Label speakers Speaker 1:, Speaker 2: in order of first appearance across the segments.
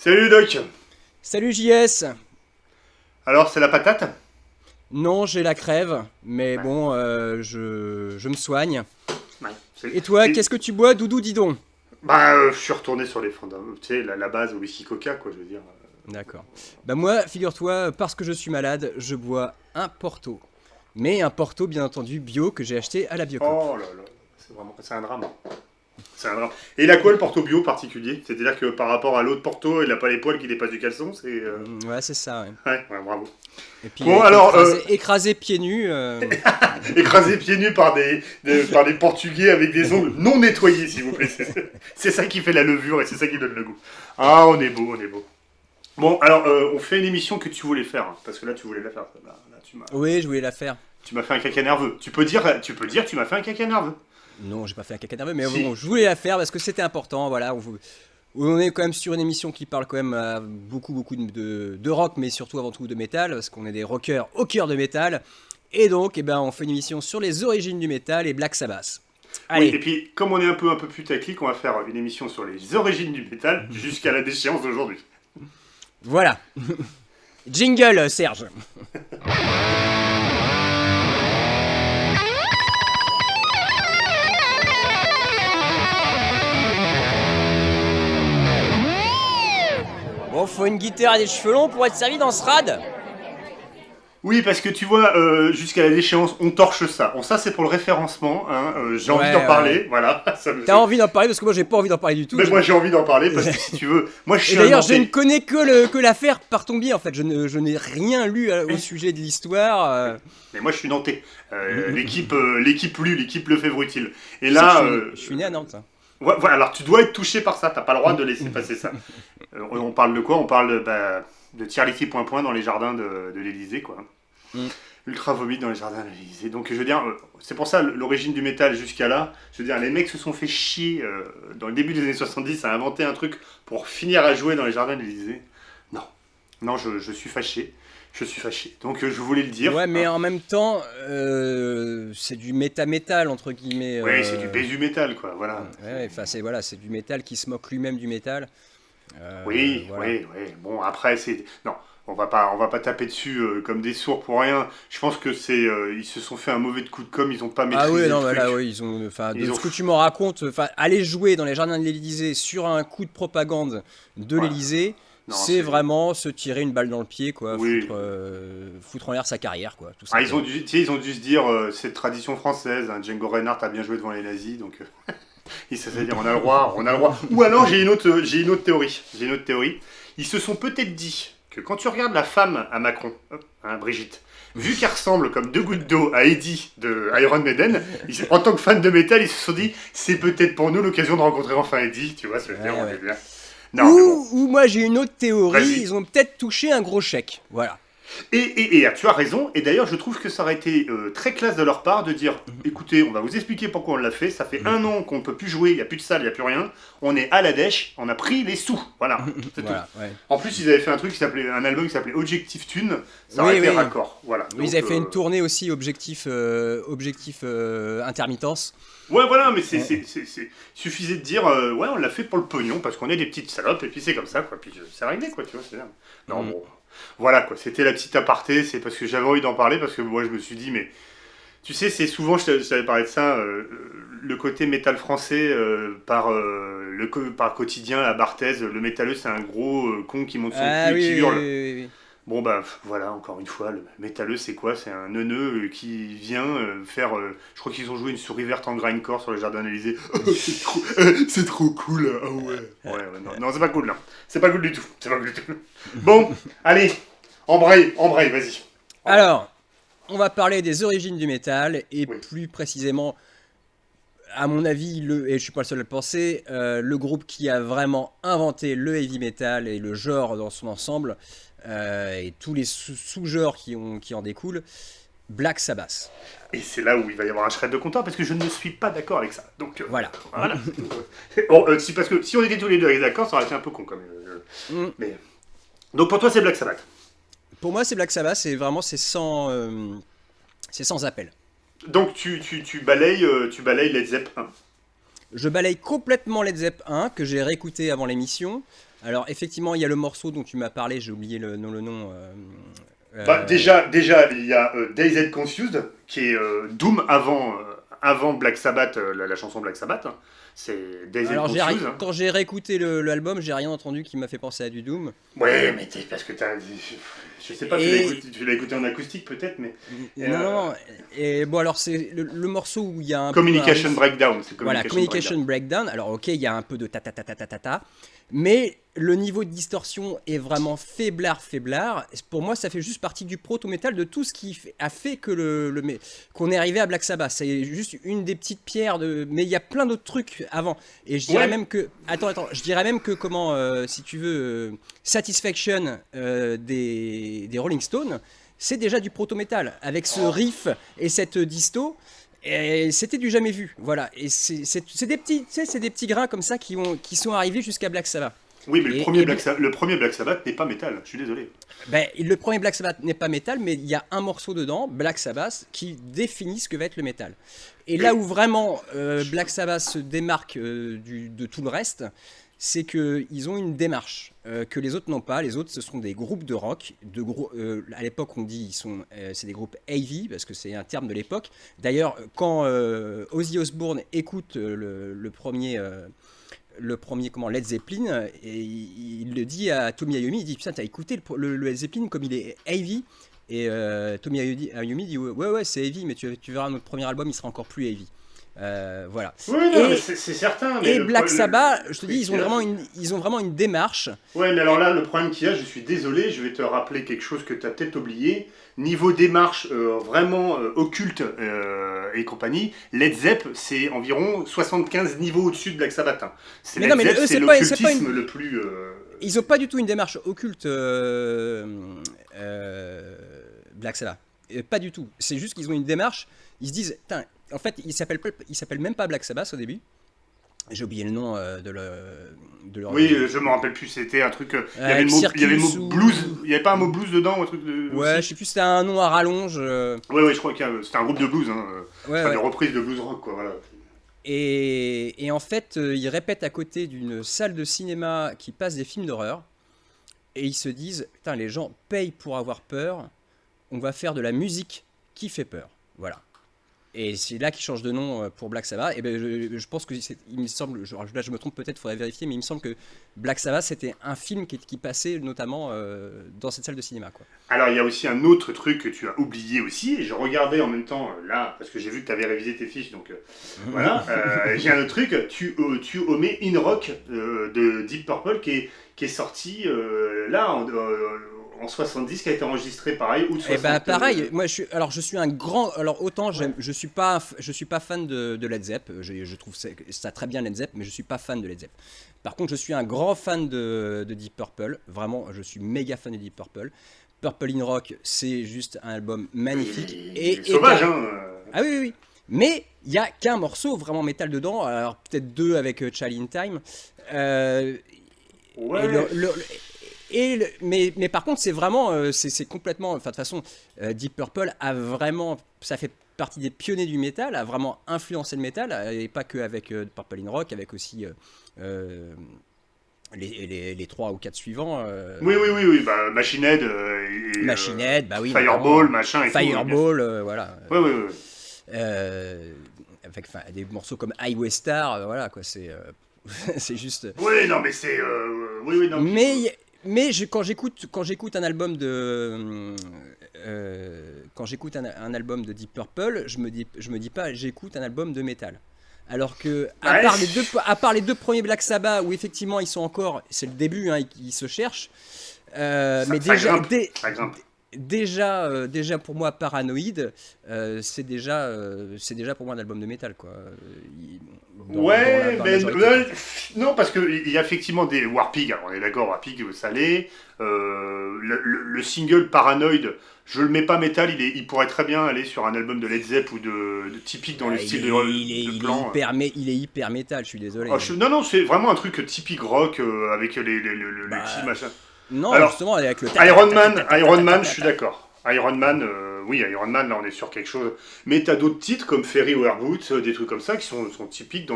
Speaker 1: Salut Doc.
Speaker 2: Salut JS.
Speaker 1: Alors, c'est la patate?
Speaker 2: Non, j'ai la crève, mais
Speaker 1: Ouais,
Speaker 2: bon, je me soigne.
Speaker 1: ouais.
Speaker 2: Et toi,
Speaker 1: Et-
Speaker 2: qu'est-ce que tu bois, Doudou, dis donc?
Speaker 1: Bah, je suis retourné sur les fondamentaux. Tu sais, la base au whisky coca, quoi, je veux dire.
Speaker 2: D'accord. Bah moi, figure-toi, parce que je suis malade, je bois un Porto. Mais un Porto, bien entendu, bio, que j'ai acheté à la Biocoop.
Speaker 1: Oh là là, c'est un drame. C'est un drame. Et il a quoi le Porto bio particulier? C'est-à-dire que par rapport à l'autre Porto, il a pas les poils qui dépassent du caleçon, c'est.
Speaker 2: Ouais, c'est ça, ouais.
Speaker 1: Ouais, bravo.
Speaker 2: Et puis, il a
Speaker 1: Bon,
Speaker 2: été
Speaker 1: alors,
Speaker 2: écrasé pieds nus.
Speaker 1: écrasé pieds nus par par des Portugais avec des ongles non nettoyés, s'il vous plaît. C'est ça qui fait la levure et c'est ça qui donne le goût. Ah, on est beau, on est beau. Bon, alors, on fait une émission que tu voulais faire, hein, parce que là, tu voulais la faire. Là,
Speaker 2: Oui, je voulais la faire.
Speaker 1: tu m'as fait un caca nerveux. Tu m'as fait un caca nerveux.
Speaker 2: Non, j'ai pas fait un caca nerveux, mais
Speaker 1: Si.
Speaker 2: bon, je voulais la faire parce que c'était important, voilà. On est quand même sur une émission qui parle quand même beaucoup de rock, mais surtout avant tout de métal, parce qu'on est des rockers au cœur de métal. Et donc, eh ben, on fait une émission sur les origines du métal et Black Sabbath.
Speaker 1: Oui, et
Speaker 2: Allez,
Speaker 1: puis, comme on est un peu putaclic, on va faire une émission sur les origines du métal jusqu'à la déchéance d'aujourd'hui.
Speaker 2: voilà. Jingle, Serge. Bon, faut une guitare et des cheveux longs pour être servi dans ce rad.
Speaker 1: Oui, parce que tu vois, jusqu'à la déchéance, on torche ça. Bon, ça, c'est pour le référencement. Hein, j'ai envie d'en
Speaker 2: Ouais.
Speaker 1: parler, voilà. Ça me
Speaker 2: T'as
Speaker 1: fait...
Speaker 2: envie d'en parler parce que moi j'ai pas envie d'en parler du tout.
Speaker 1: Mais moi, j'ai envie d'en parler parce que si tu veux, moi, je
Speaker 2: Et
Speaker 1: suis un
Speaker 2: d'ailleurs, je ne
Speaker 1: Nantais.
Speaker 2: connais que l'affaire par ton biais en fait. Je n'ai rien lu au sujet de l'histoire.
Speaker 1: Mais moi, je suis Nantais. L'équipe lue, l'équipe le fait brutile. Et
Speaker 2: Tu sais que
Speaker 1: là,
Speaker 2: je suis né à Nantes, hein.
Speaker 1: voilà, alors tu dois être touché par ça. T'as pas le droit de laisser passer ça. On parle de quoi? On parle de Charity Point Point dans les jardins de l'Elysée, quoi.
Speaker 2: Mm.
Speaker 1: Ultra vomite dans les jardins de l'Elysée. Donc je veux dire, c'est pour ça l'origine du métal jusqu'à là. Je veux dire, les mecs se sont fait chier dans le début des années 70 à inventer un truc pour finir à jouer dans les jardins de l'Elysée. Non, non, je suis fâché. Je suis fâché. Donc je voulais le dire.
Speaker 2: Ouais, mais
Speaker 1: Hein.
Speaker 2: en même temps, c'est du méta-métal entre guillemets.
Speaker 1: Ouais, c'est du baisu métal, quoi. Voilà.
Speaker 2: Ouais, enfin c'est voilà, c'est du métal qui se moque lui-même du métal.
Speaker 1: Oui,
Speaker 2: Voilà.
Speaker 1: oui, oui. Bon, après, c'est. Non, on va pas taper dessus comme des sourds pour rien. Je pense que c'est. Ils se sont fait un mauvais coup de com', ils ont pas
Speaker 2: Ah oui,
Speaker 1: maîtrisé le
Speaker 2: non, mais là,
Speaker 1: truc.
Speaker 2: oui, ils ont, enfin, de
Speaker 1: Ils ont.
Speaker 2: ce que tu me racontes, enfin, aller jouer dans les jardins de l'Élysée sur un coup de propagande de
Speaker 1: Voilà.
Speaker 2: l'Élysée,
Speaker 1: Non,
Speaker 2: c'est
Speaker 1: c'est.
Speaker 2: vraiment se tirer une balle dans le pied, quoi,
Speaker 1: Oui.
Speaker 2: foutre en l'air sa carrière, quoi, tout
Speaker 1: Ah,
Speaker 2: simplement.
Speaker 1: tu sais, ils ont dû se dire, c'est tradition française, hein, Django Reinhardt a bien joué devant les nazis, donc ils se sont dit, on a le droit, on a le droit. Ou alors, j'ai une autre théorie. J'ai une autre théorie. Ils se sont peut-être dit que quand tu regardes la femme à Macron, hein, Brigitte, vu qu'elle ressemble comme deux gouttes d'eau à Eddie de Iron Maiden, en tant que fan de métal, ils se sont dit, c'est peut-être pour nous l'occasion de rencontrer enfin Eddie, tu vois, ce que je veux dire,
Speaker 2: Ouais,
Speaker 1: on
Speaker 2: ouais.
Speaker 1: est bien. Non, mais bon,
Speaker 2: Ou moi j'ai une autre théorie,
Speaker 1: vas-y.
Speaker 2: ils ont peut-être touché un gros chèque, voilà.
Speaker 1: Et tu as raison, et d'ailleurs je trouve que ça aurait été très classe de leur part de dire écoutez, on va vous expliquer pourquoi on l'a fait, ça fait un an qu'on ne peut plus jouer, il n'y a plus de salle, il n'y a plus rien, on est à la dèche, on a pris les sous, voilà, c'est tout.
Speaker 2: Voilà, ouais.
Speaker 1: En plus, ils avaient fait un album qui s'appelait Objectif Tune, ça aurait
Speaker 2: Oui,
Speaker 1: été
Speaker 2: oui.
Speaker 1: raccord, voilà.
Speaker 2: Oui,
Speaker 1: Donc,
Speaker 2: ils avaient fait une tournée aussi, objectif intermittence.
Speaker 1: ouais, voilà, mais
Speaker 2: Ouais.
Speaker 1: suffisait de dire ouais, on l'a fait pour le pognon, parce qu'on est des petites salopes, et puis c'est comme ça, quoi, puis c'est réglé, quoi, tu vois, c'est bien. Non,
Speaker 2: Mm.
Speaker 1: bon, voilà, quoi, c'était la petite aparté, c'est parce que j'avais envie d'en parler, parce que moi je me suis dit, mais tu sais, c'est souvent, je t'avais parlé de ça, le côté métal français par quotidien à Barthez, le métalleux c'est un gros con qui monte son
Speaker 2: Ah
Speaker 1: cul et
Speaker 2: oui,
Speaker 1: qui
Speaker 2: oui,
Speaker 1: hurle.
Speaker 2: oui, oui,
Speaker 1: Bon bah voilà, encore une fois, le métalleux c'est quoi? C'est un neuneu qui vient faire... je crois qu'ils ont joué une souris verte en grindcore sur le jardin d'Elysée. C'est trop cool, ah ouais. Ouais, non, non c'est pas cool là. C'est pas cool du tout. C'est pas cool du tout. Bon, allez, embraye, vas-y. Embraye.
Speaker 2: Alors, on va parler des origines du métal et
Speaker 1: Oui.
Speaker 2: plus précisément, à mon avis, et je suis pas le seul à le penser, le groupe qui a vraiment inventé le heavy metal et le genre dans son ensemble et tous les sous-genres qui en découlent, Black Sabbath.
Speaker 1: Et c'est là où il va y avoir un shred de compteur parce que je ne suis pas d'accord avec ça. Donc
Speaker 2: Voilà.
Speaker 1: voilà. Bon, parce que si on était tous les deux d'accord, ça aurait été un peu con quand même.
Speaker 2: Mm.
Speaker 1: Mais... Donc pour toi c'est Black Sabbath.
Speaker 2: Pour moi, c'est Black Sabbath, c'est sans appel.
Speaker 1: Donc tu balayes Led Zepp 1.
Speaker 2: Je balaye complètement Led Zepp 1, que j'ai réécouté avant l'émission. Alors effectivement, il y a le morceau dont tu m'as parlé, j'ai oublié le nom.
Speaker 1: Bah,
Speaker 2: Euh,
Speaker 1: déjà, il y a Dazed Confused, qui est Doom avant Black Sabbath, la chanson Black Sabbath. Hein. C'est Dazed
Speaker 2: alors
Speaker 1: Confused. Hein.
Speaker 2: quand j'ai réécouté l'album, j'ai rien entendu qui m'a fait penser à du Doom.
Speaker 1: Ouais, mais parce que t'as. Je sais pas,
Speaker 2: Et
Speaker 1: tu l'as écouté en acoustique peut-être, mais.
Speaker 2: non,
Speaker 1: euh,
Speaker 2: non, non. Et bon, alors c'est le morceau où il y a un peu un
Speaker 1: Communication
Speaker 2: riff.
Speaker 1: Breakdown, c'est
Speaker 2: Voilà,
Speaker 1: Communication Breakdown.
Speaker 2: Communication Breakdown. Alors, ok, il y a un peu de ta ta ta ta ta ta ta, mais le niveau de distorsion est vraiment faiblard, faiblard. Pour moi, ça fait juste partie du proto-metal de tout ce qui a fait que qu'on est arrivé à Black Sabbath. C'est juste une des petites pierres de. Mais il y a plein d'autres trucs avant. Et je dirais
Speaker 1: Ouais,
Speaker 2: même que. Attends, je dirais même que comment, si tu veux, Satisfaction des Rolling Stones, c'est déjà du proto-metal. Avec ce riff et cette disto. Et c'était du jamais vu, voilà. Et c'est des petits, tu sais, c'est des petits grains comme ça qui sont arrivés jusqu'à Black Sabbath.
Speaker 1: oui, mais
Speaker 2: Et
Speaker 1: Le premier Black Sabbath n'est pas métal, je suis désolé.
Speaker 2: ben, le premier Black Sabbath n'est pas métal, mais il y a un morceau dedans, Black Sabbath, qui définit ce que va être le métal. Et là
Speaker 1: Et-
Speaker 2: où vraiment Black Sabbath se démarque de tout le reste, c'est qu'ils ont une démarche que les autres n'ont pas. Les autres, ce sont des groupes de rock. À l'époque, on dit c'est des groupes heavy, parce que c'est un terme de l'époque. D'ailleurs, quand Ozzy Osbourne écoute le premier comment, Led Zeppelin, et il le dit à Tommy Iommi, il dit putain, t'as écouté le Led Zeppelin comme il est heavy. Et Tommy Iommi dit ouais, c'est heavy, mais tu verras notre premier album, il sera encore plus heavy. Voilà.
Speaker 1: Oui, non, mais
Speaker 2: Et,
Speaker 1: c'est certain. Mais
Speaker 2: et Black Sabbath, je te dis,
Speaker 1: truc qu'il y a,
Speaker 2: ils ont vraiment une démarche.
Speaker 1: ouais, mais alors là, le problème qu'il y a, je suis désolé, je vais te rappeler quelque chose que tu as peut-être oublié. Niveau démarche vraiment occulte et compagnie, Led Zepp, c'est environ 75 niveaux au-dessus de Black Sabbath. Hein.
Speaker 2: Mais non, mais
Speaker 1: Zepp,
Speaker 2: eux,
Speaker 1: c'est
Speaker 2: c'est pas une,
Speaker 1: l'occultisme le plus.
Speaker 2: ils ont pas du tout une démarche occulte, Black Sabbath. Pas du tout. C'est juste qu'ils ont une démarche. Ils se disent, putain, en fait, ils s'appellent même pas Black Sabbath au début. J'ai oublié le nom de leur.
Speaker 1: Oui, je me rappelle plus, c'était un truc. Il y avait le
Speaker 2: Circus
Speaker 1: mot
Speaker 2: ou.
Speaker 1: blues, il n'y avait pas un mot blues dedans ou un truc de.
Speaker 2: Ouais, je sais plus, c'était un nom à rallonge.
Speaker 1: Ouais, je crois que c'était un groupe de blues, hein,
Speaker 2: Ouais,
Speaker 1: enfin des
Speaker 2: ouais.
Speaker 1: reprises de blues rock, quoi, voilà.
Speaker 2: Et en fait, ils répètent à côté d'une salle de cinéma qui passe des films d'horreur. Et ils se disent, putain, les gens payent pour avoir peur. On va faire de la musique qui fait peur. Voilà. Et c'est là qu'ils changent de nom pour Black Sabbath. Et ben, je pense que il me semble, là je me trompe peut-être, il faudrait vérifier, mais il me semble que Black Sabbath c'était un film qui passait notamment dans cette salle de cinéma, quoi.
Speaker 1: Alors, il y a aussi un autre truc que tu as oublié aussi, et je regardais en même temps là, parce que j'ai vu que tu avais révisé tes fiches, donc voilà. J'ai un autre truc, tu omets In Rock de Deep Purple qui est sorti là en 70, qui a été enregistré pareil, août
Speaker 2: Et
Speaker 1: 60.
Speaker 2: bah pareil, moi je suis un grand, alors autant
Speaker 1: Ouais.
Speaker 2: je suis pas fan de Led Zepp, je trouve ça très bien Led Zepp, mais je suis pas fan de Led Zepp. Par contre, je suis un grand fan de Deep Purple, vraiment, je suis méga fan de Deep Purple. Purple in Rock, c'est juste un album magnifique
Speaker 1: Il est sauvage, hein.
Speaker 2: ah oui, oui, oui. Mais il y a qu'un morceau vraiment métal dedans, alors peut-être deux avec Child in Time. Euh, et
Speaker 1: Ouais.
Speaker 2: mais par contre, c'est vraiment, c'est complètement, enfin de toute façon, Deep Purple a vraiment, ça fait partie des pionniers du métal, a vraiment influencé le métal, et pas que avec Purple in Rock, avec aussi euh, les trois ou quatre suivants,
Speaker 1: Oui, bah, Machine Head et
Speaker 2: Machine Head, bah oui,
Speaker 1: Fireball,
Speaker 2: notamment,
Speaker 1: machin et tout.
Speaker 2: Fireball, voilà.
Speaker 1: Ouais.
Speaker 2: Avec enfin, des morceaux comme Highway Star, voilà quoi, c'est c'est juste.
Speaker 1: Ouais, non, mais c'est. Oui, non.
Speaker 2: Mais quand j'écoute un album de quand j'écoute un album de Deep Purple, je me dis pas j'écoute un album de métal. Alors que
Speaker 1: Ouais,
Speaker 2: à part les deux premiers Black Sabbath où effectivement ils sont encore, c'est le début, hein, ils se cherchent. Mais
Speaker 1: ça
Speaker 2: déjà,
Speaker 1: grimpe. Ça grimpe.
Speaker 2: déjà pour moi Paranoid, c'est déjà pour moi un album de métal quoi.
Speaker 1: Ouais,
Speaker 2: Dans la
Speaker 1: mais
Speaker 2: majorité, quoi.
Speaker 1: non, parce qu'il y a effectivement des Warpig, alors on est d'accord, Warpig, ça l'est. Le single Paranoid, je le mets pas métal, il pourrait très bien aller sur un album de Led Zepp ou de typique dans le
Speaker 2: Ah,
Speaker 1: style de plan.
Speaker 2: il est hyper métal, je suis désolé.
Speaker 1: Oh, non, c'est vraiment un truc typique rock avec les
Speaker 2: Bah,
Speaker 1: petits machins.
Speaker 2: non,
Speaker 1: Alors,
Speaker 2: justement, avec le
Speaker 1: Iron Man, je suis d'accord. Iron Man, oui, Iron Man, là on est sur quelque chose. Mais t'as d'autres titres comme Ferry Overboots, des trucs comme ça qui sont typiques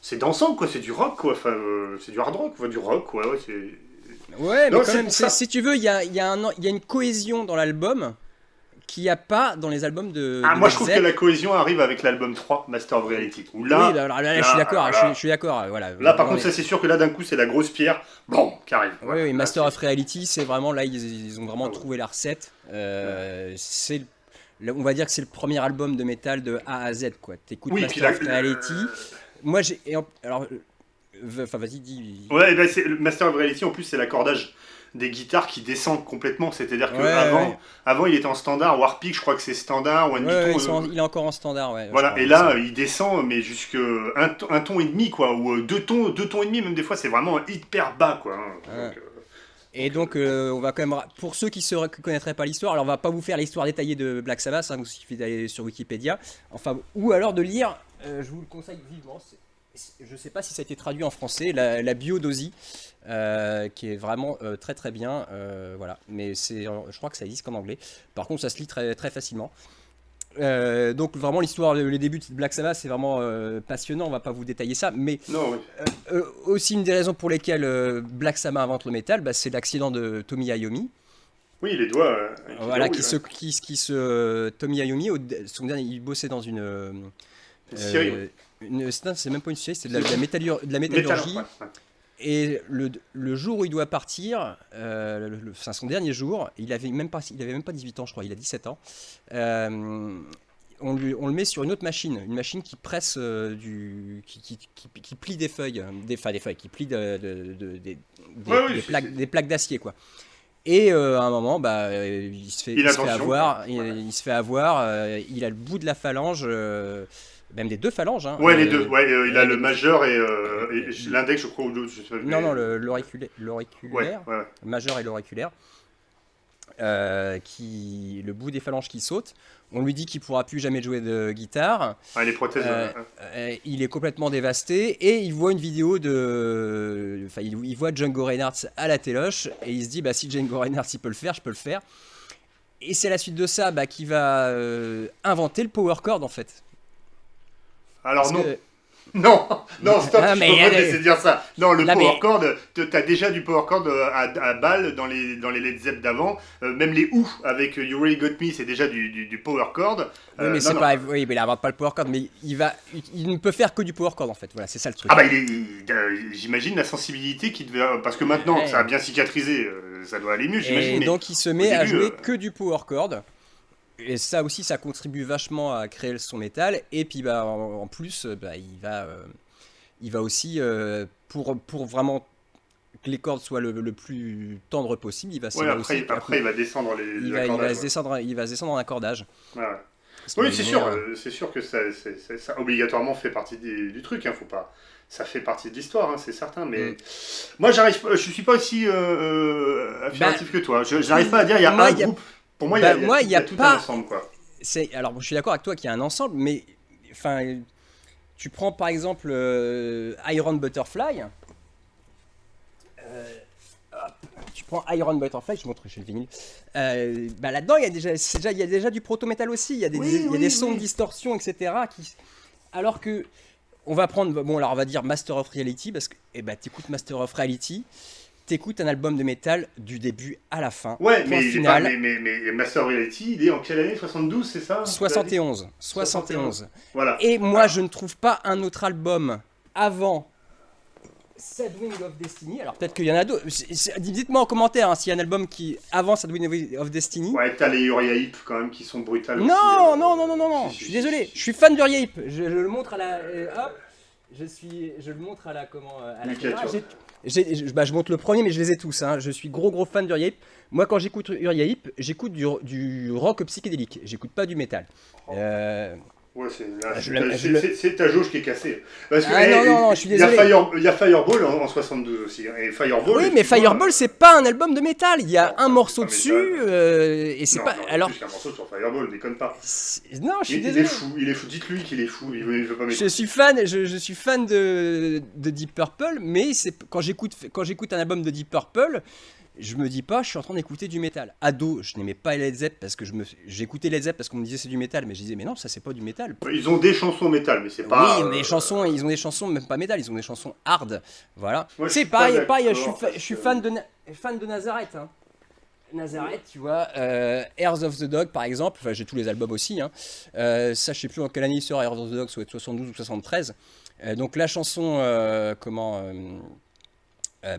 Speaker 1: c'est dansant, quoi. C'est du rock, quoi. Enfin, c'est du hard rock, du rock, quoi. Ouais, c'est...
Speaker 2: Ouais, mais
Speaker 1: Non,
Speaker 2: quand
Speaker 1: c'est
Speaker 2: même,
Speaker 1: pour ça.
Speaker 2: si tu veux, il y a une cohésion dans l'album qu'il n'y a pas dans les albums
Speaker 1: Ah,
Speaker 2: de
Speaker 1: moi, je
Speaker 2: Led
Speaker 1: trouve que
Speaker 2: Zepp.
Speaker 1: la cohésion arrive avec l'album 3, Master of Reality. Où
Speaker 2: Oui,
Speaker 1: là,
Speaker 2: bah, alors là, je suis
Speaker 1: là,
Speaker 2: d'accord,
Speaker 1: alors
Speaker 2: je
Speaker 1: là,
Speaker 2: suis d'accord, voilà.
Speaker 1: là, par
Speaker 2: Non,
Speaker 1: contre,
Speaker 2: mais,
Speaker 1: ça, c'est sûr que là, d'un coup, c'est la grosse pierre, bon, qui arrive.
Speaker 2: oui,
Speaker 1: Voilà.
Speaker 2: oui,
Speaker 1: Là,
Speaker 2: Master of Reality, c'est vraiment là, ils ont vraiment
Speaker 1: ah, ouais.
Speaker 2: trouvé la recette.
Speaker 1: Ouais.
Speaker 2: On va dire que c'est le premier album de métal de A à Z, quoi. T'écoutes
Speaker 1: Oui, puis
Speaker 2: Master of Reality. Moi, alors, enfin, vas-y, dis.
Speaker 1: ouais, ben le Master of Reality, en plus, c'est l'accordage des guitares qui descend complètement. C'est-à-dire
Speaker 2: Ouais,
Speaker 1: que
Speaker 2: ouais,
Speaker 1: avant, il était en standard. Warpic, je crois que c'est standard.
Speaker 2: ouais,
Speaker 1: One
Speaker 2: ouais,
Speaker 1: Piton,
Speaker 2: il est encore en standard, ouais, je
Speaker 1: voilà.
Speaker 2: crois,
Speaker 1: Et
Speaker 2: il me
Speaker 1: là,
Speaker 2: semble.
Speaker 1: il descend, mais jusque un ton et demi, quoi. Ou deux tons et demi, même des fois, c'est vraiment hyper bas, quoi. Hein.
Speaker 2: Hein. Et
Speaker 1: Donc,
Speaker 2: donc, on va quand même. Pour ceux qui ne connaîtraient pas l'histoire, alors on va pas vous faire l'histoire détaillée de Black Sabbath, hein, il suffit d'aller sur Wikipédia. Enfin, ou alors de lire, je vous le conseille vivement. Je sais pas si ça a été traduit en français, la bio d'Ozzy, qui est vraiment très très bien. Voilà. Mais je crois que ça existe qu'en anglais. Par contre, ça se lit très, très facilement. Donc vraiment l'histoire, les débuts de Black Sabbath, c'est vraiment passionnant, on va pas vous détailler ça, mais
Speaker 1: non, oui.
Speaker 2: aussi une des raisons pour lesquelles Black Sabbath invente le métal, bah, c'est l'accident de Tommy Iommi.
Speaker 1: Oui, les doigts qui
Speaker 2: Voilà,
Speaker 1: déroulent, ouais.
Speaker 2: Tommy Iommi, son dernier, il bossait dans
Speaker 1: Une scierie, oui.
Speaker 2: c'est même pas une série, c'est de la
Speaker 1: Métal,
Speaker 2: métallurgie.
Speaker 1: ouais. Ouais.
Speaker 2: Et le jour où il doit partir, enfin, son dernier jour, il avait même pas 18 ans, je crois, il a 17 ans. euh, on le met sur une autre machine, une machine qui presse qui plie des feuilles, des feuilles, qui plie
Speaker 1: Ouais, oui,
Speaker 2: des plaques d'acier, quoi. Et à un moment, bah,
Speaker 1: Inattention, quoi. Ouais.
Speaker 2: il se fait avoir, il a le bout de la phalange, même des deux phalanges, hein,
Speaker 1: Ouais, les deux. Ouais, il a le
Speaker 2: les-
Speaker 1: majeur et l'index, je crois, ou l'autre, je sais pas.
Speaker 2: non, non,
Speaker 1: Ouais,
Speaker 2: l'auriculaire,
Speaker 1: ouais, ouais.
Speaker 2: majeur et l'auriculaire, le bout des phalanges qui saute. On lui dit qu'il pourra plus jamais jouer de guitare.
Speaker 1: Ah, les prothèses.
Speaker 2: Il est complètement dévasté et il voit une vidéo enfin, il voit Django Reinhardt à la téloche et il se dit, bah, si Django Reinhardt il peut le faire, je peux le faire. Et c'est la suite de ça, bah, qu'il va inventer le power chord, en fait.
Speaker 1: Alors,
Speaker 2: Parce
Speaker 1: non.
Speaker 2: que
Speaker 1: Non, non, stop,
Speaker 2: ah,
Speaker 1: je
Speaker 2: mais
Speaker 1: peux pas te laisser dire ça. Non, le
Speaker 2: là,
Speaker 1: power
Speaker 2: mais
Speaker 1: chord, t'as déjà du power chord à balle dans les Led Zepp d'avant. Même les Who avec You Really Got Me, c'est déjà du power chord.
Speaker 2: oui, mais
Speaker 1: Non,
Speaker 2: c'est
Speaker 1: non.
Speaker 2: pas, oui, mais il invente pas le power chord, mais il ne peut faire que du power chord, en fait. Voilà, c'est ça le truc.
Speaker 1: Ah bah, j'imagine la sensibilité qui devait... Parce que maintenant que ça a
Speaker 2: Ouais.
Speaker 1: bien cicatrisé, ça doit aller mieux, j'imagine.
Speaker 2: Et
Speaker 1: Mais
Speaker 2: donc il se
Speaker 1: au
Speaker 2: met à
Speaker 1: début,
Speaker 2: jouer que du power chord. Et ça aussi, ça contribue vachement à créer son métal. Et puis bah, en plus, bah, il va aussi, pour vraiment que les cordes soient le plus tendre possible,
Speaker 1: ouais,
Speaker 2: va aussi,
Speaker 1: après, il va descendre l'accord.
Speaker 2: il va se descendre en accordage.
Speaker 1: Ouais, ouais.
Speaker 2: Parce qu'il
Speaker 1: Oui,
Speaker 2: va devenir,
Speaker 1: c'est sûr que ça obligatoirement fait partie du truc, hein, faut pas... Ça fait partie de l'histoire, hein, c'est certain, mais
Speaker 2: mm.
Speaker 1: moi je suis pas aussi
Speaker 2: Bah,
Speaker 1: affirmatif que toi. Je n'arrive pas à dire il y a
Speaker 2: moi,
Speaker 1: un
Speaker 2: il y a,
Speaker 1: groupe. Pour moi,
Speaker 2: moi, il
Speaker 1: il
Speaker 2: y
Speaker 1: y
Speaker 2: a
Speaker 1: a tout un
Speaker 2: pas.
Speaker 1: ensemble, quoi.
Speaker 2: Alors, je suis d'accord avec toi qu'il y a un ensemble, mais enfin, tu prends par exemple Iron Butterfly. euh, Tu prends Iron Butterfly, je montre chez le vinyle. Bah là-dedans, il y a déjà du proto-metal aussi. Il y a des sons de distorsion, etc. Alors que on va prendre, bon, alors on va dire Master of Reality parce que, eh ben, t'écoutes Master of Reality, t'écoutes un album de métal du début à la fin.
Speaker 1: Ouais,
Speaker 2: Point
Speaker 1: mais il est pas,
Speaker 2: final.
Speaker 1: mais Master Reality, il est en quelle année? 72, c'est ça? Tu l'as dit
Speaker 2: 71.
Speaker 1: 71.
Speaker 2: 71.
Speaker 1: Voilà.
Speaker 2: Et moi, je ne trouve pas un autre album avant Sad Wing of Destiny. Alors peut-être qu'il y en a d'autres. Dites-moi en commentaire hein, s'il y a un album qui avant Sad Wing of Destiny.
Speaker 1: Ouais, t'as les Uriah Heep quand même qui sont brutales aussi.
Speaker 2: Non, non, non, non, non, non.
Speaker 1: Si,
Speaker 2: Je
Speaker 1: si,
Speaker 2: suis
Speaker 1: si,
Speaker 2: désolé.
Speaker 1: si.
Speaker 2: Je suis fan d'Uriah Heep. Je le montre à la. Hop. Je le montre à la comment à la caméra.
Speaker 1: Miniature.
Speaker 2: Bah, je montre le premier, mais je les ai tous. Hein. Je suis gros fan d'Uriah Heep. Moi, quand j'écoute Uriah Heep, j'écoute du rock psychédélique. J'écoute pas du métal.
Speaker 1: Ouais,
Speaker 2: Je
Speaker 1: c'est ta jauge qui est cassée. Parce que,
Speaker 2: Ah non, non, non, je suis désolé.
Speaker 1: il y a Fireball en 72 aussi. Hein. Et Fireball,
Speaker 2: Oui, mais
Speaker 1: excuse-moi,
Speaker 2: Fireball, c'est pas un album de métal. Il y a
Speaker 1: non,
Speaker 2: un
Speaker 1: c'est
Speaker 2: morceau
Speaker 1: pas
Speaker 2: dessus,
Speaker 1: métal.
Speaker 2: et c'est
Speaker 1: Non,
Speaker 2: pas.
Speaker 1: non, il y a
Speaker 2: Alors,
Speaker 1: plus qu'un morceau sur Fireball, déconne pas.
Speaker 2: non, je suis
Speaker 1: Il
Speaker 2: désolé.
Speaker 1: est fou, il est fou. Dites-lui qu'il est fou, il veut pas
Speaker 2: Je
Speaker 1: m'écouter.
Speaker 2: suis fan de Deep Purple, mais c'est quand j'écoute un album de Deep Purple, je me dis pas, je suis en train d'écouter du métal. Ado, je n'aimais pas Led Zepp parce que j'écoutais Led Zepp parce qu'on me disait c'est du métal, mais je disais mais non, ça c'est pas du métal.
Speaker 1: Ils ont des chansons métal, mais c'est
Speaker 2: Oui,
Speaker 1: pas.
Speaker 2: mais ils ont des chansons même pas métal, ils ont des chansons hard, voilà.
Speaker 1: Moi, je
Speaker 2: C'est
Speaker 1: suis pas
Speaker 2: pareil,
Speaker 1: d'accord.
Speaker 2: je suis fan fan de Nazareth, hein. Nazareth, tu vois, Heirs of the Dog par exemple, enfin j'ai tous les albums aussi, hein. Ça je sais plus en quelle année il sort, Heirs of the Dog, ça doit être 72 ou 73. Donc la chanson,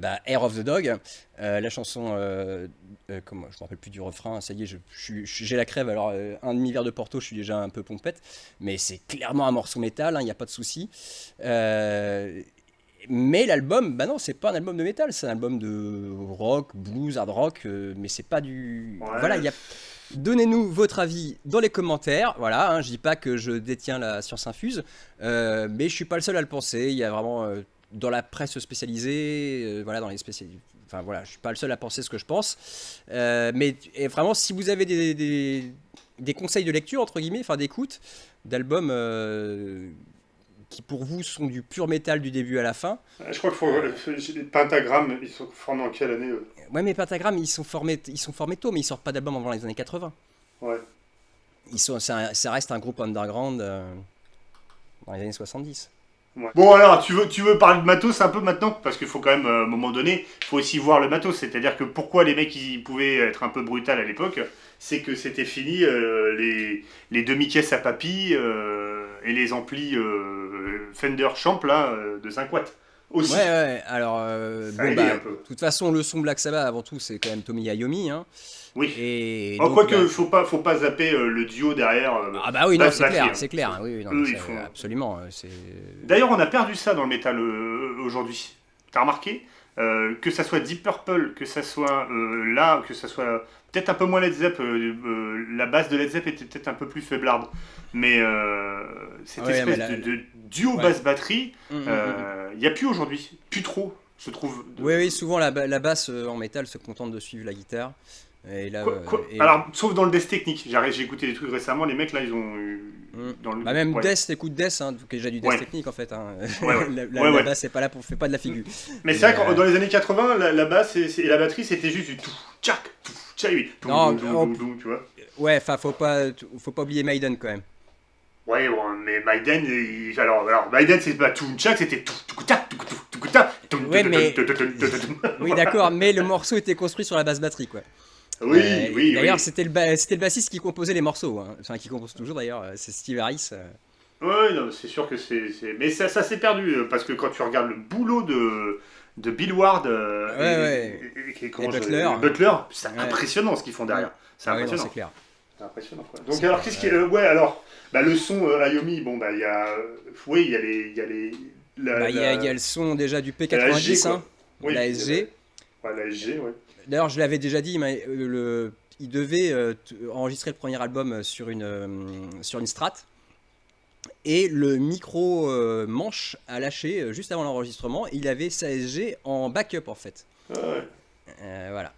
Speaker 2: bah, Hair of the Dog, la chanson, comment, je me rappelle plus du refrain, ça y est, j'ai la crève, alors un demi-verre de Porto, je suis déjà un peu pompette, mais c'est clairement un morceau métal, il n'y a pas de souci. Mais l'album, bah non, c'est pas un album de métal, c'est un album de rock, blues, hard rock, mais c'est pas du... Voilà,
Speaker 1: Ouais.
Speaker 2: Donnez-nous votre avis dans les commentaires. Voilà, hein, je dis pas que je détiens la science infuse, mais je suis pas le seul à le penser. Il y a vraiment dans la presse spécialisée, voilà, dans les enfin voilà, je suis pas le seul à penser ce que je pense. Mais et vraiment, si vous avez des conseils de lecture entre guillemets, enfin d'écoute, d'albums qui pour vous sont du pur métal du début à la fin.
Speaker 1: Je crois qu'il faut.
Speaker 2: euh,
Speaker 1: Les Pentagrammes, ils sont formés en quelle année
Speaker 2: ouais, mais Pentagram, ils sont formés tôt, mais ils sortent pas d'album avant les années 80.
Speaker 1: Ouais.
Speaker 2: Ça reste un groupe underground dans les années 70.
Speaker 1: Ouais. Bon alors, tu veux parler de matos un peu maintenant? Parce qu'il faut quand même, à un moment donné, il faut aussi voir le matos. C'est-à-dire que pourquoi les mecs ils pouvaient être un peu brutal à l'époque, c'est que c'était fini les demi-caisses à papy et les amplis Fender Champ là, de 5 watts.
Speaker 2: Ouais,
Speaker 1: Aussi.
Speaker 2: ouais, alors,
Speaker 1: Ça a
Speaker 2: bon,
Speaker 1: aidé
Speaker 2: bah,
Speaker 1: un
Speaker 2: de
Speaker 1: peu.
Speaker 2: toute façon, le son Black Sabbath, avant tout, c'est quand même Tommy Iommi, hein.
Speaker 1: Oui.
Speaker 2: Et
Speaker 1: Oh,
Speaker 2: donc,
Speaker 1: quoique,
Speaker 2: bah,
Speaker 1: faut pas zapper le duo derrière
Speaker 2: ah bah oui, non,
Speaker 1: basse-batterie. Hein.
Speaker 2: c'est clair, oui, oui, non, mais
Speaker 1: Eux,
Speaker 2: ça,
Speaker 1: ils font.
Speaker 2: absolument, c'est...
Speaker 1: D'ailleurs, on a perdu ça dans le métal aujourd'hui. T'as remarqué que ça soit Deep Purple, que ça soit là, que ça soit peut-être un peu moins Led Zepp. La base de Led Zepp était peut-être un peu plus faiblarde. Mais cette
Speaker 2: Ouais, mais
Speaker 1: espèce de duo
Speaker 2: ouais.
Speaker 1: basse-batterie,
Speaker 2: Hum, hum, hum.
Speaker 1: il n'y a plus aujourd'hui. Plus trop, je trouve.
Speaker 2: Oui, oui, souvent, la basse en métal se contente de suivre la guitare. Et là,
Speaker 1: Alors, sauf dans le death technique. J'ai écouté des trucs récemment, les mecs là, ils ont dans le.
Speaker 2: bah même
Speaker 1: Ouais,
Speaker 2: Death, écoute Death, hein, qui est déjà du Death
Speaker 1: ouais,
Speaker 2: technique en fait, hein.
Speaker 1: ouais, ouais.
Speaker 2: La
Speaker 1: Ouais, ouais.
Speaker 2: basse, c'est pas là pour, fait pas de la figure.
Speaker 1: Mais c'est
Speaker 2: Mais,
Speaker 1: vrai que dans les années 80, la basse et la batterie, c'était juste du tout, tchac, tout, tchac, oui, tout,
Speaker 2: non,
Speaker 1: tu vois.
Speaker 2: ouais, enfin, faut pas oublier Maiden quand même.
Speaker 1: Ouais, bon, mais Maiden, alors Maiden, c'est pas tout, tchac, c'était tout, tout, tchac, tout, tout, tout, tchac, tout,
Speaker 2: Ouais, mais
Speaker 1: tout.
Speaker 2: oui, d'accord, mais le morceau était construit sur la basse batterie, quoi.
Speaker 1: Oui, oui,
Speaker 2: D'ailleurs,
Speaker 1: oui.
Speaker 2: c'était le bassiste qui composait les morceaux, hein. Enfin, qui compose toujours d'ailleurs, c'est Steve Harris.
Speaker 1: Ouais, non, c'est sûr que mais ça s'est perdu, parce que quand tu regardes le boulot de Bill Ward
Speaker 2: Ouais, ouais. Et Butler.
Speaker 1: Butler, c'est
Speaker 2: Ouais.
Speaker 1: impressionnant ce qu'ils font derrière. C'est
Speaker 2: Ah ouais, non, c'est
Speaker 1: impressionnant.
Speaker 2: clair.
Speaker 1: C'est impressionnant, quoi. Donc
Speaker 2: C'est
Speaker 1: alors
Speaker 2: clair.
Speaker 1: qu'est-ce qui ouais, alors bah, le son Iommi, bon bah il y a oui, il y a les
Speaker 2: Bah, il y a le son déjà du
Speaker 1: la SG,
Speaker 2: P90, hein,
Speaker 1: quoi. Oui,
Speaker 2: la
Speaker 1: il y a
Speaker 2: SG.
Speaker 1: la SG, ouais.
Speaker 2: D'ailleurs, je l'avais déjà dit, mais, il devait enregistrer le premier album sur une Strat. Et le micro manche a lâché juste avant l'enregistrement. Il avait sa SG en backup en fait.
Speaker 1: Ah, ouais.
Speaker 2: Voilà.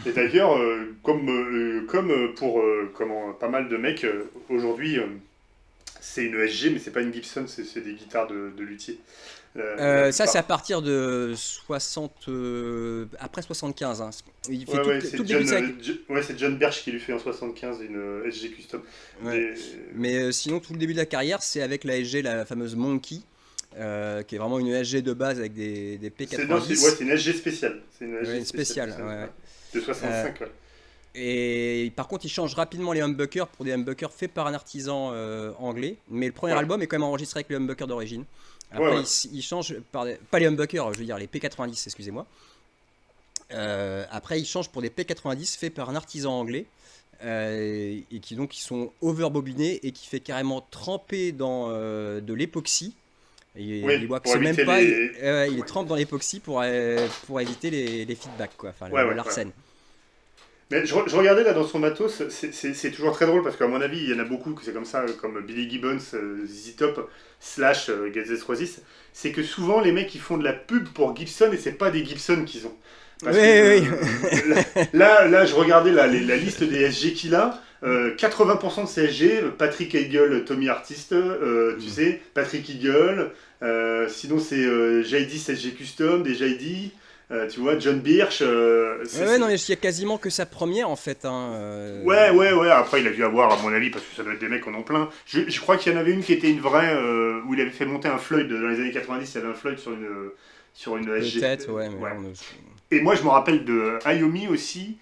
Speaker 1: Et d'ailleurs, comme pour pas mal de mecs aujourd'hui, c'est une SG, mais c'est pas une Gibson, c'est des guitares de luthier.
Speaker 2: Ça, c'est à
Speaker 1: Plupart.
Speaker 2: partir de 60. Après 75. Hein. Il fait
Speaker 1: Ouais, ouais,
Speaker 2: tout le début de sa.
Speaker 1: ouais, c'est John Birch qui lui fait en 75 une SG custom.
Speaker 2: Ouais.
Speaker 1: Des-
Speaker 2: Mais sinon, tout le début de la carrière, c'est avec la SG, la fameuse Monkey, qui est vraiment une SG de base avec des
Speaker 1: Non,
Speaker 2: P90.
Speaker 1: c'est une SG spéciale. C'est une
Speaker 2: Ouais,
Speaker 1: SG
Speaker 2: une spéciale.
Speaker 1: spéciale.
Speaker 2: Ouais, ouais.
Speaker 1: De
Speaker 2: Euh,
Speaker 1: 65, ouais.
Speaker 2: et par contre, il change rapidement les humbuckers pour des humbuckers faits par un artisan anglais. Mais le premier
Speaker 1: Ouais.
Speaker 2: album est quand même enregistré avec les humbuckers d'origine.
Speaker 1: Ouais,
Speaker 2: Après,
Speaker 1: ouais.
Speaker 2: il change par pas les humbuckers, je veux dire les P90, excusez-moi. Après, il change pour des P90 faits par un artisan anglais. Et qui donc qui sont overbobinés et qui fait carrément tremper dans de l'époxy.
Speaker 1: Oui,
Speaker 2: Il voit que
Speaker 1: pour
Speaker 2: c'est même
Speaker 1: éviter
Speaker 2: pas,
Speaker 1: les.
Speaker 2: il
Speaker 1: Ouais,
Speaker 2: trempe dans l'époxy pour éviter les feedbacks, quoi, enfin
Speaker 1: ouais, ouais.
Speaker 2: l'arsène.
Speaker 1: Mais je regardais là dans son matos, c'est toujours très drôle parce qu'à mon avis, il y en a beaucoup que c'est comme ça, comme Billy Gibbons, ZZ Top, slash Get This Roses. C'est que souvent les mecs ils font de la pub pour Gibson et c'est pas des Gibson qu'ils ont. Parce
Speaker 2: Oui,
Speaker 1: que
Speaker 2: oui.
Speaker 1: là, je regardais la liste des SG qu'il a. 80% de ces SG, Patrick Eagle, Tommy Artist, tu sais, Patrick Eagle. Sinon c'est J10 SG Custom, des J10. Tu vois, John Birch.
Speaker 2: Ouais, non, mais il y a quasiment que sa première en fait. Hein,
Speaker 1: Ouais. Après, il a dû avoir, à mon avis, parce que ça doit être des mecs en ont plein. Je crois qu'il y en avait une qui était une vraie, où il avait fait monter un Floyd dans les années 90. Il y avait un Floyd sur une SG.
Speaker 2: Peut-être, ouais, mais
Speaker 1: Ouais.
Speaker 2: là,
Speaker 1: Et moi, je me rappelle de Ayomi aussi,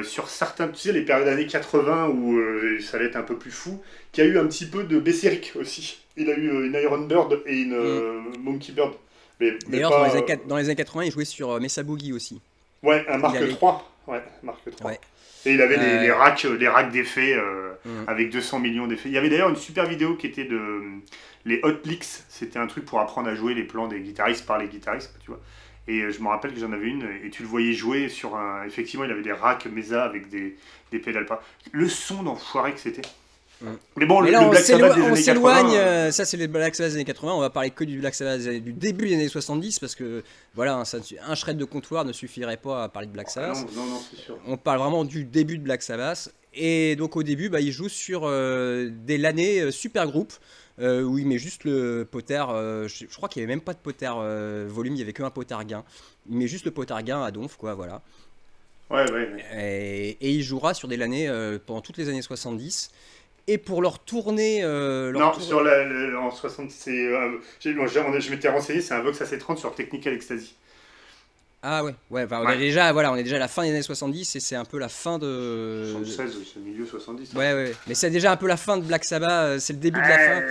Speaker 1: sur certains, tu sais, les périodes années 80 où ça allait être un peu plus fou, qui a eu un petit peu de Besseric aussi. Il a eu une Iron Bird et une Monkey Bird. Mais
Speaker 2: D'ailleurs,
Speaker 1: pas.
Speaker 2: dans les années 80, il jouait sur Mesa Boogie aussi.
Speaker 1: Ouais, un Mark
Speaker 2: Il avait...
Speaker 1: 3. Ouais, Mark 3.
Speaker 2: Ouais.
Speaker 1: Et il avait les racks d'effets
Speaker 2: Mm.
Speaker 1: avec 200 millions d'effets. Il y avait d'ailleurs une super vidéo qui était de les Hot Licks. C'était un truc pour apprendre à jouer les plans des guitaristes par les guitaristes, tu vois. Et je me rappelle que j'en avais une et tu le voyais jouer sur un. Effectivement, il avait des racks Mesa avec des pédales pas. Le son d'enfoiré que c'était.
Speaker 2: Mm.
Speaker 1: Mais bon,
Speaker 2: Mais là,
Speaker 1: le Black Sabbath des
Speaker 2: on
Speaker 1: années
Speaker 2: s'éloigne.
Speaker 1: 80.
Speaker 2: Ça, c'est les Black Sabbath des années 80. On va parler que du Black Sabbath du début des années 70 parce que voilà, un shred de comptoir ne suffirait pas à parler de Black Sabbath.
Speaker 1: Non, c'est sûr.
Speaker 2: On parle vraiment du début de Black Sabbath. Et donc au début, il joue sur des LANE super groupes où il met juste le poter. Je crois qu'il n'y avait même pas de poter volume, il n'y avait qu'un poter gain. Il met juste le poter gain à donf, quoi, voilà.
Speaker 1: Ouais.
Speaker 2: Et il jouera sur des LANE pendant toutes les années 70. Et pour leur tournée.
Speaker 1: Sur en 60, je m'étais renseigné, c'est un Vox AC30 sur Technical Ecstasy.
Speaker 2: Ah ouais, on est déjà à la fin des années 70 et c'est un peu la fin de.
Speaker 1: 76, c'est milieu 70.
Speaker 2: Ouais. Mais c'est déjà un peu la fin de Black Sabbath, c'est le début de la fin.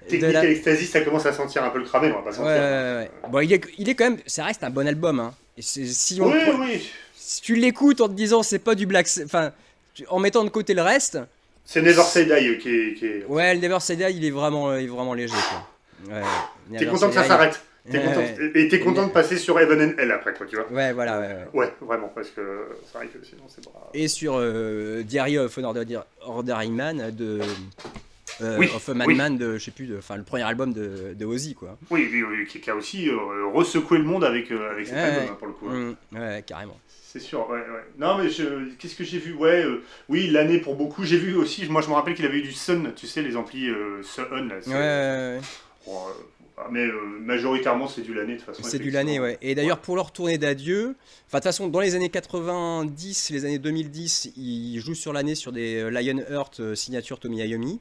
Speaker 1: Technical Ecstasy, ça commence à sentir un peu le cramé, on va pas sentir.
Speaker 2: Ouais. Bon, il est quand même. Ça reste un bon album, hein. Et
Speaker 1: Oui.
Speaker 2: Si tu l'écoutes en te disant c'est pas du Black. Enfin, en mettant de côté le reste.
Speaker 1: C'est Never Say Die qui est.
Speaker 2: Ouais, le Never Say Die, il est vraiment léger, quoi. Ouais,
Speaker 1: T'es content que ça s'arrête. Et t'es content de passer sur Heaven and Hell après, quoi, tu vois.
Speaker 2: Ouais, voilà.
Speaker 1: Ouais, vraiment, parce que c'est vrai que sinon c'est pas.
Speaker 2: Et sur Diary of an Ordinary Man de.
Speaker 1: Oui,
Speaker 2: of a Madman de, je sais plus, le premier album de Ozzy, quoi.
Speaker 1: Oui, qui a aussi ressecoué le monde avec cet album, hein, pour le coup. Hein.
Speaker 2: Ouais, carrément.
Speaker 1: C'est sûr, ouais. Non, mais qu'est-ce que j'ai vu? Ouais, oui, l'année pour beaucoup. J'ai vu aussi, moi je me rappelle qu'il avait eu du Sun, tu sais, les amplis Sun. Là,
Speaker 2: Ouais.
Speaker 1: Mais majoritairement, c'est du l'année, de toute façon.
Speaker 2: C'est du l'année, ouais. Et d'ailleurs, pour leur tournée d'adieu, enfin, de toute façon, dans les années 90, les années 2010, ils jouent sur l'année sur des Lionheart signature Tommy Iommi.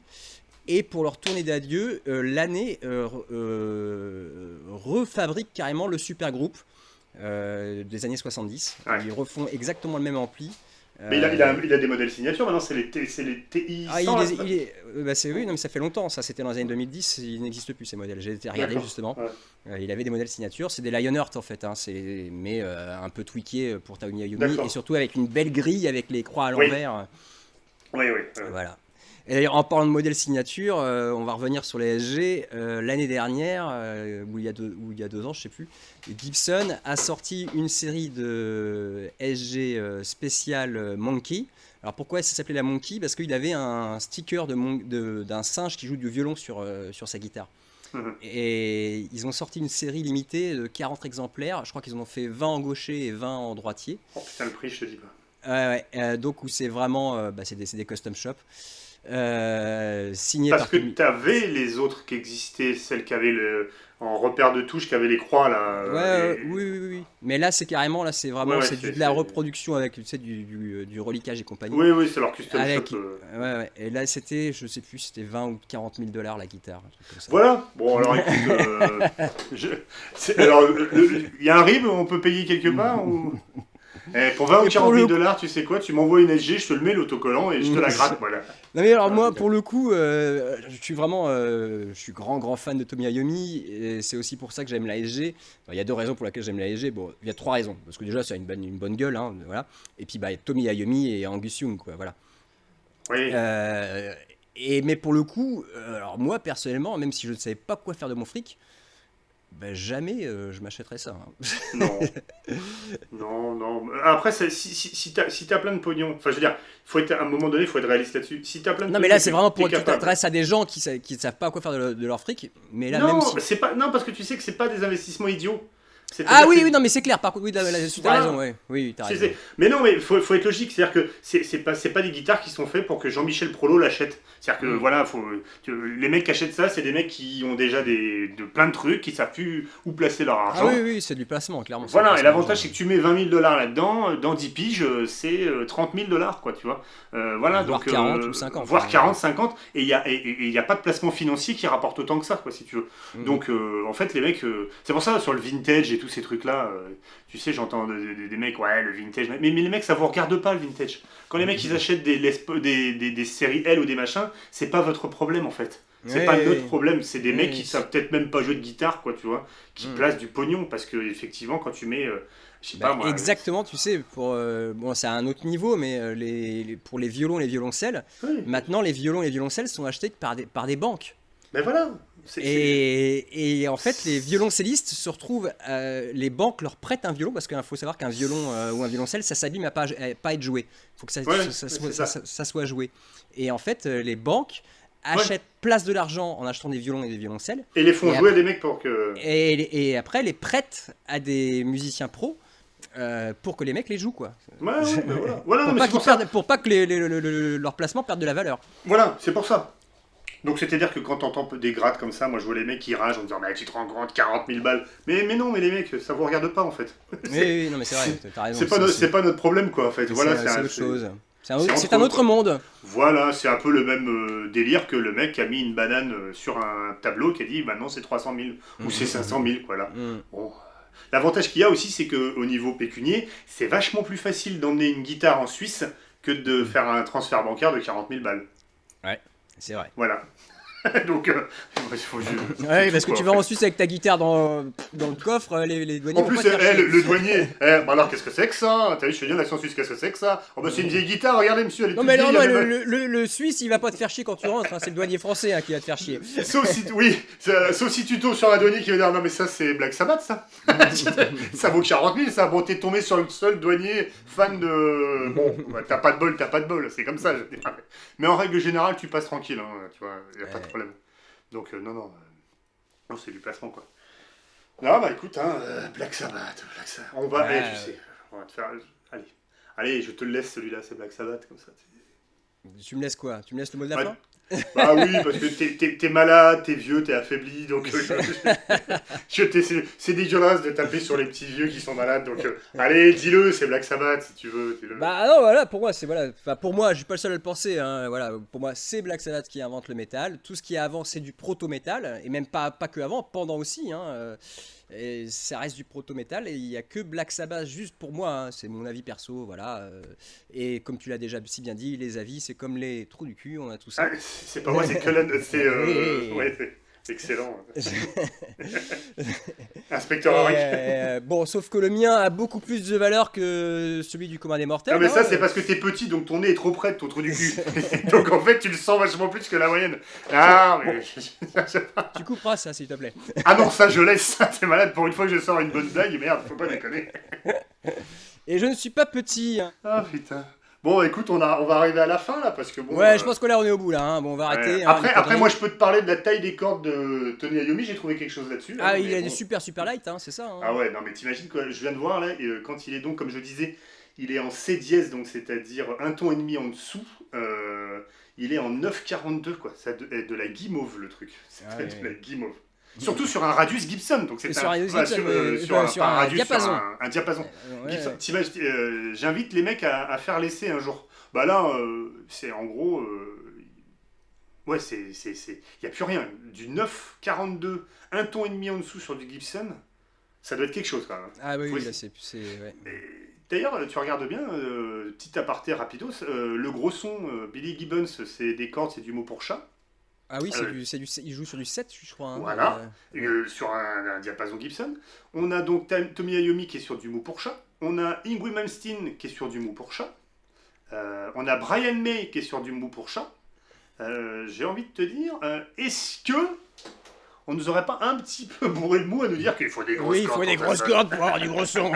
Speaker 2: Et pour leur tournée d'adieu, l'année refabrique carrément le super groupe des années 70.
Speaker 1: Ouais.
Speaker 2: Ils refont exactement le même ampli.
Speaker 1: Mais il a des modèles signature maintenant, c'est les TI 100.
Speaker 2: Oui, non, mais ça fait longtemps, ça c'était dans les années 2010, il n'existe plus ces modèles. J'ai été regarder justement. Ouais. Il avait des modèles signature, c'est des Lionheart en fait, hein, mais un peu tweakés pour Tommy Iommi et surtout avec une belle grille avec les croix à l'envers.
Speaker 1: Oui.
Speaker 2: Voilà. Et d'ailleurs, en parlant de modèle signature, on va revenir sur les SG. L'année dernière, ou il y a 2 ans, je sais plus, Gibson a sorti une série de SG spécial Monkey. Alors pourquoi ça s'appelait la Monkey? Parce qu'il avait un sticker d'un singe qui joue du violon sur sa guitare. Et ils ont sorti une série limitée de 40 exemplaires. Je crois qu'ils en ont fait 20 en gaucher et 20 en droitier.
Speaker 1: Oh putain, le prix, je te dis pas.
Speaker 2: Donc où c'est vraiment c'est des custom shops. Signé
Speaker 1: parce
Speaker 2: par
Speaker 1: que tu avais les autres qui existaient, celles qui avaient en repère de touche, qui avaient les croix là.
Speaker 2: Oui. Mais là, c'est carrément, c'est vraiment de la reproduction avec du reliquage et compagnie.
Speaker 1: Oui, c'est leur custom shop.
Speaker 2: Ouais. Et là, c'était, je sais plus, c'était 20 ou 40 000 $ la guitare. Un truc comme ça.
Speaker 1: Voilà. Bon, alors écoute, il y a un RIB, on peut payer quelque part ou... pour 20 ou 40 000 $, tu sais quoi, tu m'envoies une SG, je te le mets l'autocollant et je te la gratte, voilà.
Speaker 2: Non mais alors moi, pour le coup, je suis vraiment, je suis grand fan de Tommy Iommi et c'est aussi pour ça que j'aime la SG. Il y a 2 raisons pour lesquelles j'aime la SG. Bon, il y a 3 raisons parce que déjà, ça a une bonne gueule, hein, voilà. Et puis Tommy Iommi et Angus Young, quoi, voilà.
Speaker 1: Oui.
Speaker 2: Mais pour le coup, alors moi personnellement, même si je ne savais pas quoi faire de mon fric, jamais je m'achèterais ça. Hein.
Speaker 1: Non. Après, si t'as plein de pognon, enfin je veux dire, à un moment donné, il faut être réaliste là-dessus. Si t'as plein de
Speaker 2: non, mais là c'est vraiment pour tu t'adresses à des gens qui ne savent pas quoi faire de leur fric. Mais là,
Speaker 1: non,
Speaker 2: même si...
Speaker 1: non, parce que tu sais que c'est pas des investissements idiots.
Speaker 2: Ah
Speaker 1: C'est-à-dire
Speaker 2: oui,
Speaker 1: que
Speaker 2: oui, non, mais c'est clair. Par contre, oui, là-dessus, t'as
Speaker 1: voilà.
Speaker 2: raison. Ouais. Oui, t'as raison.
Speaker 1: Mais non, mais faut être logique. C'est-à-dire que c'est pas des guitares qui sont faites pour que Jean-Michel Prolo l'achète. C'est-à-dire que
Speaker 2: Mm.
Speaker 1: voilà, les mecs qui achètent ça, c'est des mecs qui ont déjà plein de trucs, qui savent plus où placer leur
Speaker 2: Ah oui,
Speaker 1: argent.
Speaker 2: oui, c'est du placement, clairement. C'est du
Speaker 1: Voilà, et
Speaker 2: placement
Speaker 1: l'avantage
Speaker 2: d'argent.
Speaker 1: c'est que tu mets 20 000 $ là-dedans, dans 10 piges, c'est 30 000 $, quoi, tu vois. Voilà,
Speaker 2: Voire
Speaker 1: donc,
Speaker 2: 40 ou 50.
Speaker 1: voire
Speaker 2: Hein.
Speaker 1: 40, 50, et il y a pas de placement financier qui rapporte autant que ça, quoi, si tu veux.
Speaker 2: Mhm.
Speaker 1: Donc, en fait, les mecs, c'est pour ça, sur le vintage et tous ces trucs-là, tu sais, j'entends des mecs, ouais, le vintage, mais les mecs, ça vous regarde pas, le vintage. Quand les mecs, ils achètent des séries L ou des machins, c'est pas votre problème, en fait.
Speaker 2: Oui,
Speaker 1: C'est pas
Speaker 2: oui,
Speaker 1: notre
Speaker 2: oui.
Speaker 1: problème, c'est des mecs qui
Speaker 2: Oui.
Speaker 1: savent peut-être même pas jouer de guitare, quoi, tu vois, qui
Speaker 2: Mhm.
Speaker 1: placent du pognon, parce que effectivement, quand tu mets, je sais
Speaker 2: Bah,
Speaker 1: pas moi,
Speaker 2: exactement, tu sais, bon, c'est à un autre niveau, mais pour les violons, les violoncelles,
Speaker 1: oui,
Speaker 2: maintenant les violons et les violoncelles sont achetés par des banques.
Speaker 1: mais voilà,
Speaker 2: Et en fait, les violoncellistes se retrouvent, les banques leur prêtent un violon, parce qu'il faut savoir qu'un violon ou un violoncelle, ça s'abîme à pas être joué. Il faut que
Speaker 1: ouais,
Speaker 2: soit,
Speaker 1: c'est ça.
Speaker 2: ça soit joué. Et en fait, les banques
Speaker 1: Ouais.
Speaker 2: achètent, placent de l'argent en achetant des violons et des violoncelles,
Speaker 1: Et les font
Speaker 2: et
Speaker 1: jouer à
Speaker 2: après,
Speaker 1: des mecs pour que.
Speaker 2: et après les prêtent à des musiciens pros pour que les mecs les jouent, quoi.
Speaker 1: Ouais, ouais, ben voilà. Voilà, non,
Speaker 2: Pour
Speaker 1: mais
Speaker 2: pas
Speaker 1: c'est pour
Speaker 2: qu'ils
Speaker 1: ça.
Speaker 2: perdent, pour pas que leur placement perde de la valeur.
Speaker 1: Voilà, c'est pour ça. Donc c'est-à-dire que quand t'entends des grattes comme ça, moi je vois les mecs qui ragent en disant mais tu te rends compte, 40 000 balles. Mais non, mais les mecs, ça vous regarde pas en fait.
Speaker 2: Oui,
Speaker 1: C'est
Speaker 2: oui, non, mais c'est vrai, t'as raison.
Speaker 1: c'est pas notre problème quoi en fait. Voilà,
Speaker 2: C'est autre chose.
Speaker 1: c'est
Speaker 2: C'est
Speaker 1: entre
Speaker 2: un
Speaker 1: eux
Speaker 2: autre
Speaker 1: quoi.
Speaker 2: monde.
Speaker 1: Voilà, c'est un peu le même délire que le mec qui a mis une banane sur un tableau qui a dit maintenant c'est 300 000 ou c'est 500 000 quoi là.
Speaker 2: Mm.
Speaker 1: Bon. L'avantage qu'il y a aussi, c'est qu'au niveau pécunier, c'est vachement plus facile d'emmener une guitare en Suisse que de faire un transfert bancaire de 40 000 balles.
Speaker 2: Ouais, c'est vrai.
Speaker 1: Voilà. Donc, c'est
Speaker 2: Ouais,
Speaker 1: tout
Speaker 2: parce que
Speaker 1: quoi
Speaker 2: tu
Speaker 1: en
Speaker 2: vas en
Speaker 1: fait.
Speaker 2: Suisse avec ta guitare dans le coffre, les douaniers
Speaker 1: En
Speaker 2: vont
Speaker 1: plus,
Speaker 2: pas te faire chier.
Speaker 1: le douanier, bah alors qu'est-ce que c'est que ça? T'as vu, je fais bien l'action suisse, qu'est-ce que c'est que ça? Oh bah c'est une vieille guitare, regardez monsieur, elle est
Speaker 2: Non
Speaker 1: toute
Speaker 2: mais
Speaker 1: vieille,
Speaker 2: non,
Speaker 1: il y a
Speaker 2: non,
Speaker 1: même...
Speaker 2: le Suisse il va pas te faire chier quand tu rentres, hein, c'est le douanier français qui va te faire chier.
Speaker 1: Sauf si, oui, sauf si tu tombes sur un douanier qui va dire non mais ça c'est Black Sabbath ça. Ça vaut 40 000 ça. Bon t'es tombé sur le seul douanier fan de... Bon, bah, t'as pas de bol, c'est comme ça. Je dirais. Mais en règle générale tu passes tranquille, hein, tu vois, y a pas de problème. Donc non, c'est du placement quoi. Non bah écoute, hein, Black Sabbath, on va, tu sais, on va te faire... Allez, je te le laisse celui-là, c'est Black Sabbath comme ça.
Speaker 2: Tu me laisses quoi? Tu me laisses le mot de la
Speaker 1: Ouais,
Speaker 2: fin?
Speaker 1: bah oui, parce que t'es malade, t'es vieux, t'es affaibli, donc c'est dégueulasse de taper sur les petits vieux qui sont malades, donc allez, dis-le, c'est Black Sabbath si tu veux, dis-le.
Speaker 2: Bah non, voilà, pour moi, enfin, pour moi, je suis pas le seul à le penser, hein, voilà, pour moi, c'est Black Sabbath qui invente le métal. Tout ce qui est avant, c'est du proto-métal, et même pas que avant, pendant aussi, hein, et ça reste du proto-métal, et il y a que Black Sabbath, juste pour moi, hein, c'est mon avis perso, voilà. Et comme tu l'as déjà si bien dit, les avis, c'est comme les trous du cul, on a tout
Speaker 1: Ah,
Speaker 2: ça.
Speaker 1: c'est pas moi, c'est Cullen, c'est...
Speaker 2: Oui.
Speaker 1: ouais, c'est excellent. Inspecteur Harry.
Speaker 2: Bon, sauf que le mien a beaucoup plus de valeur que celui du commun des
Speaker 1: Non
Speaker 2: mortels.
Speaker 1: mais
Speaker 2: Hein.
Speaker 1: ça c'est parce que t'es petit, donc ton nez est trop près de ton trou du cul. Donc en fait tu le sens vachement plus que la moyenne. Ah, mais...
Speaker 2: Tu couperas ça, s'il te plaît.
Speaker 1: Ah non, ça je laisse, ça t'es malade, pour une fois que je sors une bonne blague, merde, faut pas déconner.
Speaker 2: Et je ne suis pas petit. Hein.
Speaker 1: Ah putain. Bon écoute, on va arriver à la fin là, parce que bon...
Speaker 2: Ouais, je pense que là on est au bout là. Hein. Bon, on va arrêter. Hein, les
Speaker 1: Après
Speaker 2: conneries.
Speaker 1: moi je peux te parler de la taille des cordes de Tony Iommi, j'ai trouvé quelque chose là-dessus. Là,
Speaker 2: Ah, il
Speaker 1: mais
Speaker 2: a
Speaker 1: bon.
Speaker 2: des super light, hein, c'est ça. Hein.
Speaker 1: Ah ouais, non mais t'imagines quoi, je viens de voir là, quand il est donc, comme je disais, il est en C dièse, donc c'est-à-dire un ton et demi en dessous, il est en 9,42 quoi, ça est de la guimauve le truc, c'est
Speaker 2: Ah,
Speaker 1: de
Speaker 2: ouais.
Speaker 1: la guimauve. Surtout sur un radius Gibson, donc c'est
Speaker 2: Sur un
Speaker 1: enfin,
Speaker 2: Gibson, sur
Speaker 1: pas
Speaker 2: un
Speaker 1: radius,
Speaker 2: diapason.
Speaker 1: un diapason.
Speaker 2: Ouais.
Speaker 1: Gibson, j'invite les mecs à faire l'essai un jour. Bah là, c'est en gros, ouais, il y a plus rien. Du 9,42, un ton et demi en dessous sur du Gibson, ça doit être quelque chose quand même.
Speaker 2: Ah oui,
Speaker 1: Faut
Speaker 2: oui, là
Speaker 1: essayer.
Speaker 2: c'est ouais.
Speaker 1: Mais d'ailleurs, tu regardes bien, petit aparté rapidos, le gros son, Billy Gibbons, c'est des cordes, c'est du mot pour chat.
Speaker 2: Ah oui,
Speaker 1: Euh,
Speaker 2: il joue sur du 7, je crois. Hein.
Speaker 1: Voilà, sur un diapason Gibson. On a donc Tommy Iommi qui est sur du mot pour chat. On a Yngwie Malmsteen qui est sur du mot pour chat. On a Brian May qui est sur du mot pour chat. J'ai envie de te dire, est-ce que on nous aurait pas un petit peu bourré le mou à nous dire qu'il faut des grosses
Speaker 2: Oui, il
Speaker 1: cordes
Speaker 2: faut des
Speaker 1: pour faire
Speaker 2: grosses
Speaker 1: ça.
Speaker 2: cordes pour avoir du gros son.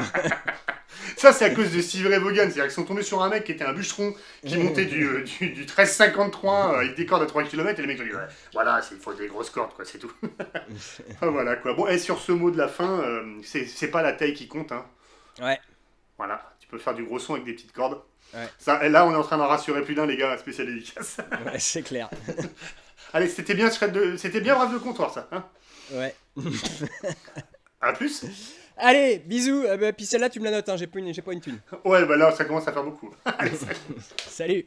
Speaker 1: Ça, c'est à cause de Steve Ray Vaughan. C'est-à-dire qu'ils sont tombés sur un mec qui était un bûcheron qui montait du 13,53 avec des cordes à 3 km et les mecs ont dit ouais, voilà, il faut des grosses cordes, quoi, c'est tout. Enfin, voilà quoi. Bon, et sur ce mot de la fin, c'est pas la taille qui compte, hein.
Speaker 2: Ouais.
Speaker 1: Voilà, tu peux faire du gros son avec des petites cordes.
Speaker 2: Ouais.
Speaker 1: Ça, et là, on est en train d'en rassurer plus d'un, les gars, spécial dédicace.
Speaker 2: Ouais, c'est clair.
Speaker 1: Allez, c'était bien Brave de comptoir, ça. Hein,
Speaker 2: Ouais.
Speaker 1: à plus.
Speaker 2: Allez, bisous. Puis celle-là, tu me la notes, hein, j'ai pas une thune.
Speaker 1: Ouais, bah là, ça commence à faire beaucoup. Allez, salut.
Speaker 2: Salut.